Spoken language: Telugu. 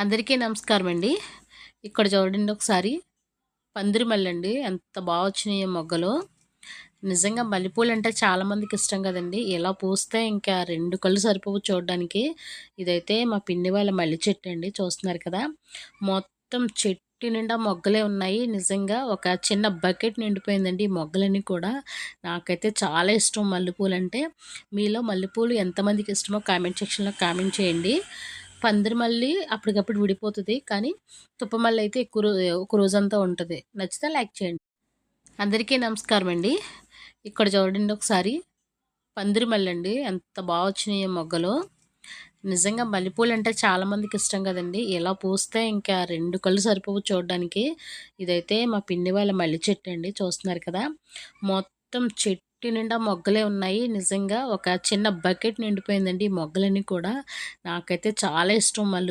అందరికీ నమస్కారం అండి. ఇక్కడ చూడండి ఒకసారి పందిరి మల్లండి ఎంత బాగా వచ్చినాయో మొగ్గలు. నిజంగా మల్లెపూలంటే చాలామందికి ఇష్టం కదండి. ఇలా పూస్తే ఇంకా 2 కళ్ళు సరిపోవు చూడడానికి. ఇదైతే మా పిన్ని వాళ్ళ మల్లె చెట్టు అండి, చూస్తున్నారు కదా. మొత్తం చెట్టు నిండా మొగ్గలే ఉన్నాయి. నిజంగా ఒక చిన్న బకెట్ నిండిపోయిందండి ఈ మొగ్గలన్నీ కూడా. నాకైతే చాలా ఇష్టం మల్లెపూలంటే. మీలో మల్లెపూలు ఎంతమందికి ఇష్టమో కామెంట్ సెక్షన్‌లో కామెంట్ చేయండి. పందిరి మల్లి అప్పటికప్పుడు విడిపోతది. కానీ తుప్ప మల్లి అయితే ఒక రోజంతా ఉంటది. నచ్చితే లైక్ చేయండి. అందరికీ నమస్కారం అండి. ఇక్కడ చూడండి ఒకసారి పందిరి మల్లండి ఎంత బాగా వచ్చినాయో మొగ్గలు. నిజంగా మల్లెపూలంటే చాలామందికి ఇష్టం కదండి. ఇలా పూస్తే ఇంకా 2 కళ్ళు సరిపోవు చూడడానికి. ఇదైతే మా పిన్ని వాళ్ళ మల్లె చెట్టు అండి, చూస్తున్నారు కదా. మొత్తం చెట్టు నిండా మొగ్గలే ఉన్నాయి. నిజంగా ఒక చిన్న బకెట్ నిండిపోయిందండి ఈ మొగ్గలన్నీ కూడా. నాకైతే చాలా ఇష్టం మల్లె